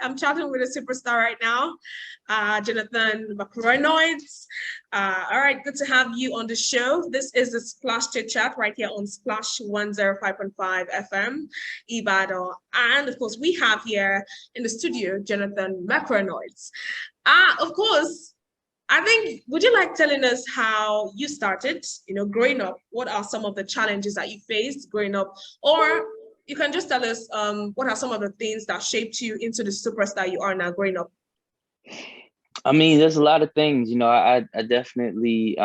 I'm chatting with a superstar right now, Jonathan Mcreynold. All right, good to have you on the show. This is the Splash Chitchat right here on Splash 105.5 FM, Ibadan. And of course, we have here in the studio Jonathan Mcreynold. Of course, I think, would you like telling us how you started, growing up? What are some of the challenges that you faced growing up? Or you can just tell us what are some of the things that shaped you into the superstar you are now growing up? I mean, there's a lot of things, I definitely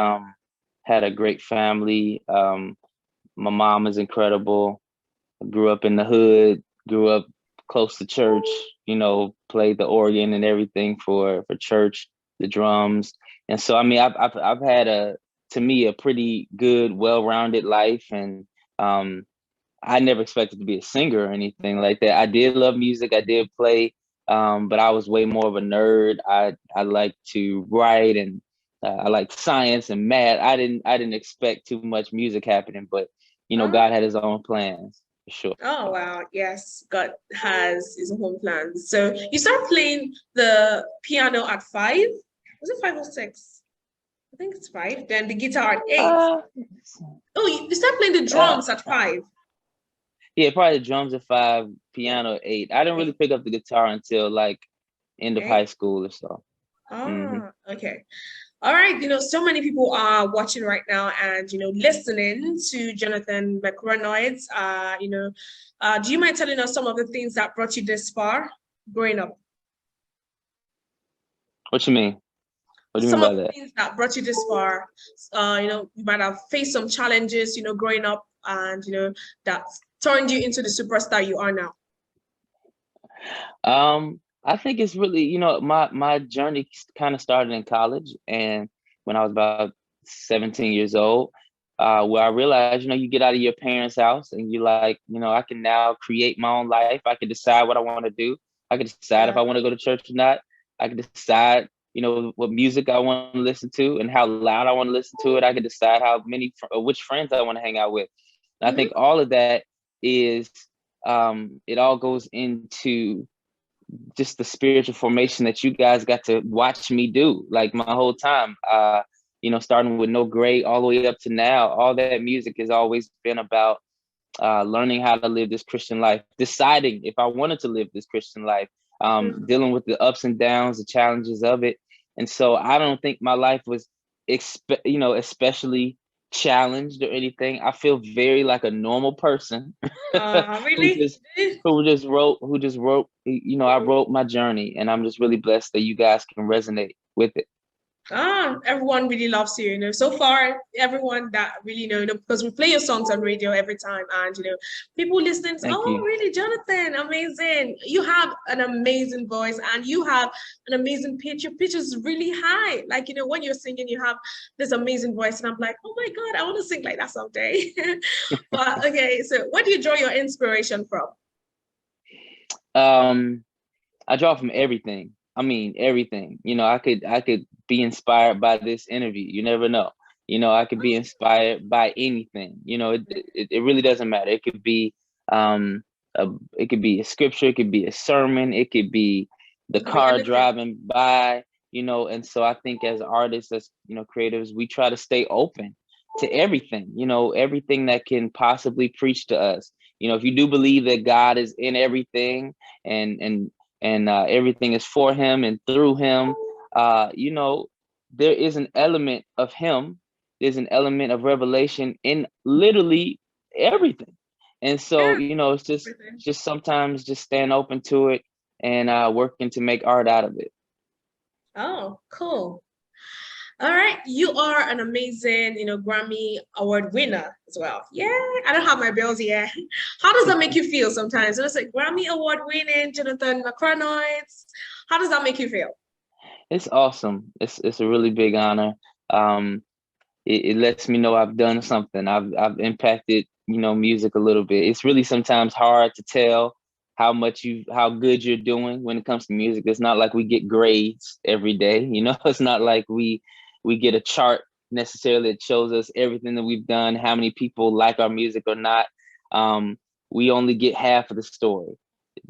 had a great family. My mom is incredible. I grew up in the hood, grew up close to church, played the organ and everything for church, the drums. And so, I mean, I've had to me, a pretty good, well-rounded life. And I never expected to be a singer or anything like that. I did love music. I did play, but I was way more of a nerd. I like to write, and I like science and math. I didn't expect too much music happening, but Oh, God had His own plans for sure. oh wow, yes, God has his own plans. So you start playing the piano at 5? Was it 5 or 6? I think it's 5. Then the guitar at 8. Uh, Oh, you start playing the uh, drums at 5. yeah, probably the drums at 5, piano at 8. I didn't really 8. pick up the guitar until like end of high Okay. school or so. Hmm. Okay. All right. So many people are watching right now and, listening to Jonathan McReynolds. Do you mind telling us some of the things that brought you this far growing up? What you mean? What do you mean Some of by the that? things that brought you this far. You might have faced some challenges, growing up and, that turned you into the superstar you are now. I think it's really, my journey kind of started in college, and when I was about 17 years old, where I realized, you get out of your parents' house and you're like, I can now create my own life. I can decide what I want to do. I can decide if I Yeah. want to go to church or not. I can decide, what music I want to listen to and how loud I want to listen to it. I can decide how many or which friends I want to hang out with. And I think Mm-hmm. all of that is, it all goes into just the spiritual formation that you guys got to watch me do like my whole time, starting with no grade all the way up to now. All that music has always been about learning how to live this Christian life, deciding if I wanted to live this Christian life, dealing with the ups and downs, the challenges of it. And so I don't think my life was especially challenged or anything. I feel very like a normal person who Really? just who just wrote, I wrote my journey, and I'm just really blessed that you guys can resonate with it. Everyone really loves you, So far, everyone that really know, because we play your songs on radio every time, and people listening, Thank oh, you. really, Jonathan, amazing. You have an amazing voice and you have an amazing pitch. Your pitch is really high. Like, when you're singing, you have this amazing voice, and I'm like, oh my God, I want to sing like that someday. But okay, so where do you draw your inspiration from? um I draw from everything. I mean, everything. I could be inspired by this interview. You never know. I could be inspired by anything. It really doesn't matter. Um it could be a scripture, it could be a sermon, it could be the It could be car anything. driving by, and so I think as artists, as creatives, we try to stay open to everything, everything that can possibly preach to us. If you do believe that God is in everything, and everything is for Him and through Him, there is an element of Him. There's an element of revelation in literally everything. And so, Yeah, it's just everything. just sometimes just staying open to it, and working to make art out of it. Oh, cool. All right, you are an amazing, Grammy Award winner as well. Yeah, I don't have my bills yet. How does that make you feel sometimes? It's like Grammy Award winning, Jonathan McReynolds. How does that make you feel? It's awesome. It's a really big honor. Um, it lets me know I've done something. I've impacted, music a little bit. It's really sometimes hard to tell how good you're doing when it comes to music. It's not like we get grades every day, It's not like we get a chart necessarily that shows us everything that we've done, how many people like our music or not. Um, we only get half of the story.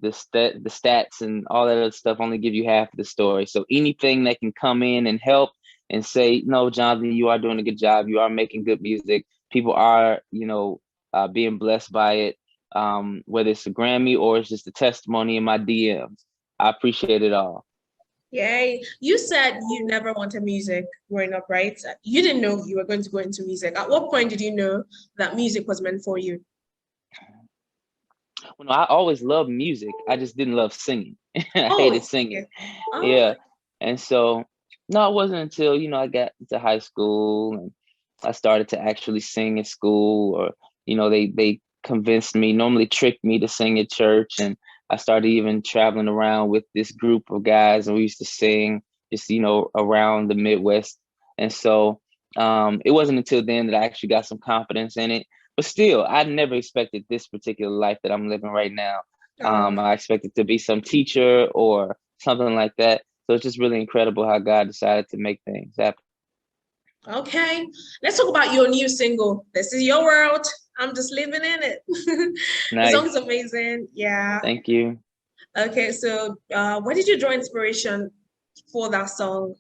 the stats and all that other stuff only give you half of the story. So anything that can come in and help and say, no, Jonathan, you are doing a good job. You are making good music. People are, being blessed by it. Whether it's a Grammy or it's just a testimony in my DMs. I appreciate it all. Yay. You said you never wanted music growing up, right? You didn't know you were going to go into music. At what point did you know that music was meant for you? Well, I always loved music. I just didn't love singing. I hated Oh, singing. oh, Yeah. And so, no, it wasn't until, I got to high school and I started to actually sing at school, or, they convinced me, normally tricked me to sing at church. And I started even traveling around with this group of guys, and we used to sing just, around the Midwest. And so it wasn't until then that I actually got some confidence in it. But still, I never expected this particular life that I'm living right now. oh. I expected to be some teacher or something like that. So it's just really incredible how God decided to make things happen. Okay, let's talk about your new single. This is your world. I'm just living in it. The Nice. song's amazing. Yeah. Thank you. Okay, so where did you draw inspiration for that song?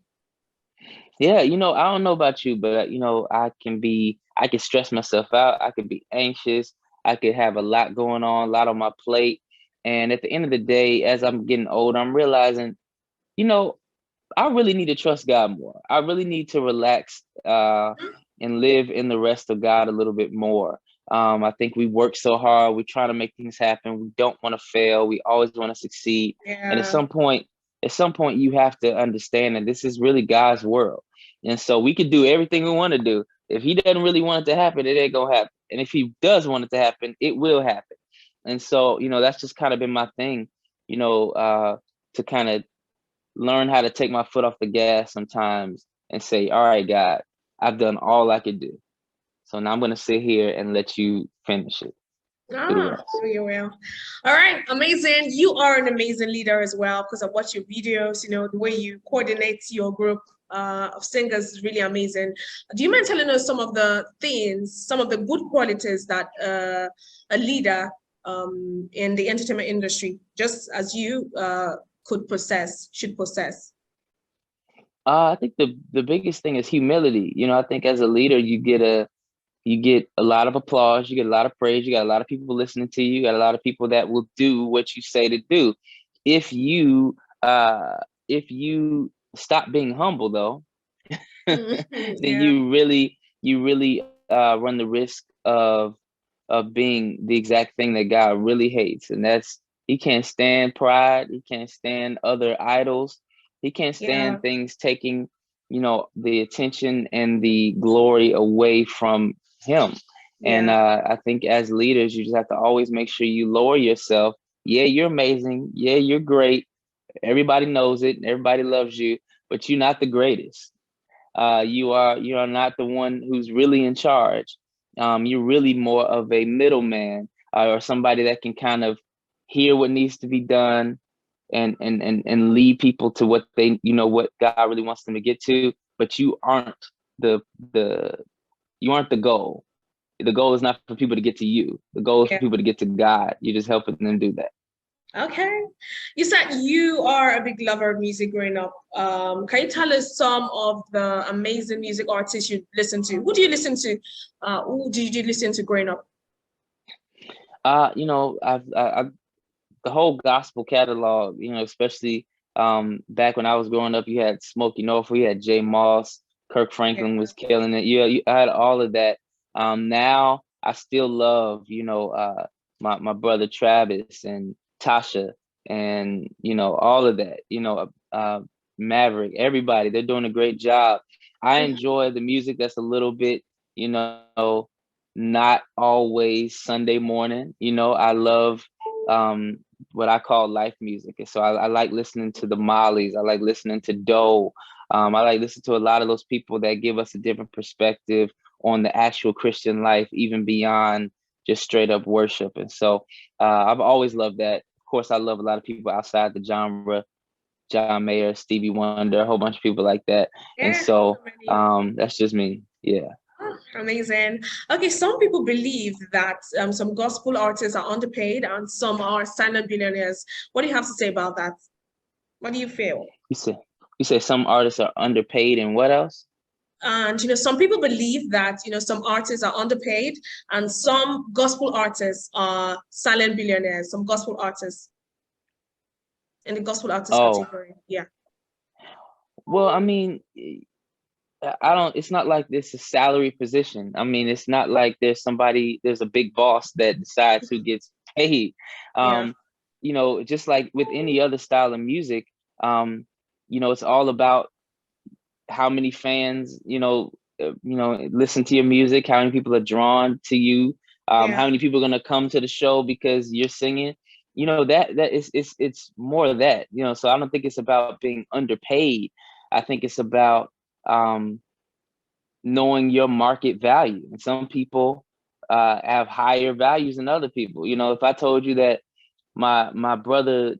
Yeah, I don't know about you, but I can stress myself out. I could be anxious. I could have a lot going on, a lot on my plate. And at the end of the day, as I'm getting older, I'm realizing, you know, I really need to trust God more. I really need to relax and live in the rest of God a little bit more. I think we work so hard. We try to make things happen. We don't want to fail. We always want to succeed. And Yeah. at some point, you have to understand that this is really God's world. And so we can do everything we want to do. If He doesn't really want it to happen, it ain't gonna happen. And if He does want it to happen, it will happen. And so, that's just kind of been my thing, to kind of learn how to take my foot off the gas sometimes and say, all right, God, I've done all I could do. So now I'm going to sit here and let you finish it. Do the Ah, rest. so you will. All right, amazing. You are an amazing leader as well because I've watched your videos, the way you coordinate your group of singers is really amazing. Do you mind telling us some of the things, some of the good qualities that a leader in the entertainment industry, just as you should possess? I think the biggest thing is humility. I think as a leader, you get a lot of applause, you get a lot of praise, you got a lot of people listening to you, you got a lot of people that will do what you say to do. If you stop being humble though, then Yeah, you really run the risk of being the exact thing that God really hates, and that's He can't stand pride, He can't stand other idols, He can't yeah, stand things taking the attention and the glory away from Him. And yeah, I think as leaders, you just have to always make sure you lower yourself. Yeah, you're amazing. Yeah, you're great. Everybody knows it. Everybody loves you, but you're not the greatest. You are not the one who's really in charge. You're really more of a middleman, or somebody that can kind of hear what needs to be done and lead people to what what God really wants them to get to. But the the you aren't the goal. The goal is not for people to get to you. The goal is for yeah. people to get to God. You're just helping them do that. Okay. You said you are a big lover of music growing up. Can you tell us some of the amazing music artists you listen to? Who do you listen to? Who did you listen to growing up? I've the whole gospel catalog, especially back when I was growing up, you had Smokey Norfolk, you had Jay Moss, Kirk Yeah, Franklin was killing it. I had all of that. Now I still love, my brother Travis and Tasha and, all of that, Maverick, everybody, they're doing a great job. I mhm, enjoy the music that's a little bit, not always Sunday morning. I love um, what I call life music. And so I like listening to the Mollies. I like listening to Doe. I like listening to a lot of those people that give us a different perspective on the actual Christian life, even beyond just straight up worship. And so I've always loved that. Of course, I love a lot of people outside the genre, John Mayer, Stevie Wonder, a whole bunch of people like that. And yeah, so so many. that's just me. Yeah. Amazing. Okay, some people believe that some gospel artists are underpaid and some are silent billionaires. What do you have to say about that? What do you feel? You say some artists are underpaid and what else? And some people believe that some artists are underpaid and some gospel artists are silent billionaires, some gospel artists in the gospel artist Oh, category. Yeah. well, I mean, it's not like this is a salary position. I mean, it's not like there's a big boss that decides who gets paid. Yeah. Just like with any other style of music, it's all about how many fans, listen to your music, how many people are drawn to you, how Yeah. many people are going to come to the show because you're singing. That is it's more of that, so I don't think it's about being underpaid. I think it's about knowing your market value. And some people have higher values than other people. If I told you that my brother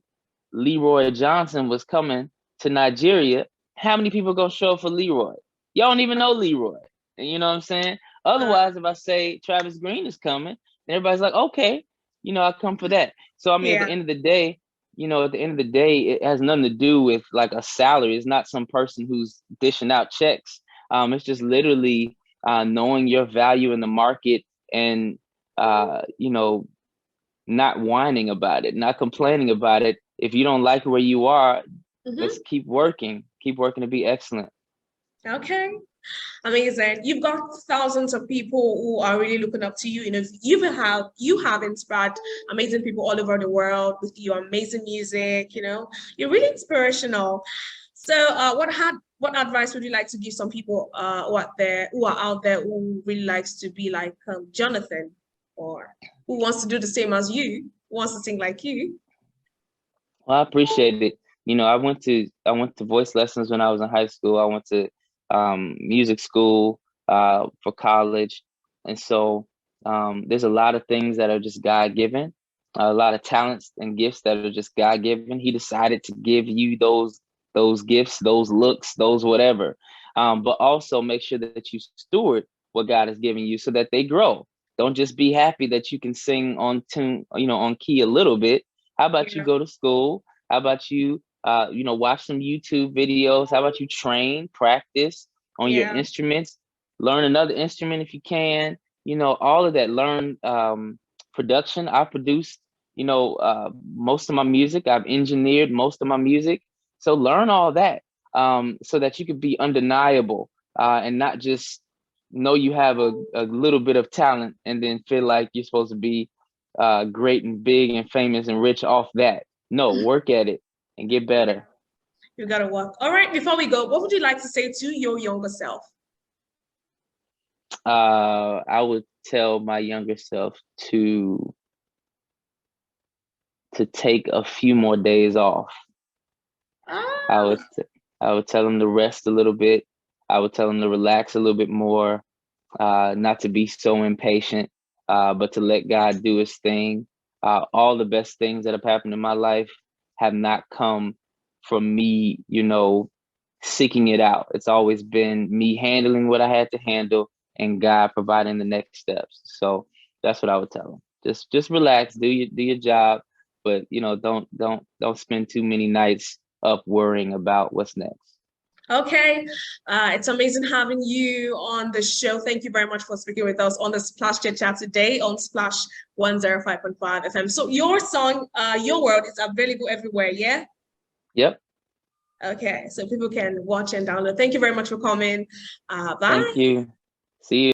Leroy Johnson was coming to Nigeria, how many people gonna show up for Leroy? Y'all don't even know Leroy. You know what I'm saying? Otherwise, if I say Travis Green is coming, everybody's like, okay, I come for that. So I mean, at Yeah. the end of the day, it has nothing to do with like a salary. It's not some person who's dishing out checks. It's just literally knowing your value in the market and not whining about it, not complaining about it. If you don't like where you are, let's keep working to be excellent. Okay. Amazing. You've got thousands of people who are really looking up to you. You have inspired amazing people all over the world with your amazing music. You're really inspirational. So, what advice would you like to give some people who are out there who really likes to be like Jonathan, or who wants to do the same as you, who wants to sing like you? Well, I appreciate it. I went to voice lessons when I was in high school. I went to music school for college, and so there's a lot of things that are just God given, a lot of talents and gifts that are just God given. He decided to give you those gifts, those looks, those whatever, but also make sure that you steward what God has given you so that they grow. Don't just be happy that you can sing on tune, on key a little bit. How about you Yeah. go to school? How about you, watch some YouTube videos? How about you train, practice on your Yeah. instruments, learn another instrument if you can, all of that. Learn production. I produced, most of my music. I've engineered most of my music. So learn all that so that you could be undeniable and not just know you have a little bit of talent and then feel like you're supposed to be great and big and famous and rich off that. No, work at it and get Yeah. better. You gotta work. All right, before we go, what would you like to say to your younger self? I would tell my younger self to take a few more days off. I Ah, would I would tell them to rest a little bit. I would tell them to relax a little bit more, not to be so impatient, but to let God do his thing. All the best things that have happened in my life have not come from me, seeking it out. It's always been me handling what I had to handle and God providing the next steps. So that's what I would tell them. Just relax, do your job, but don't spend too many nights up worrying about what's next. okay. It's amazing having you on the show. Thank you very much for speaking with us on the Splash Chit Chat today on Splash 105.5 FM. So your song, Your World, is available everywhere, yeah? Yep. Okay, so people can watch and download. Thank you very much for coming. Thank Bye. you. See you.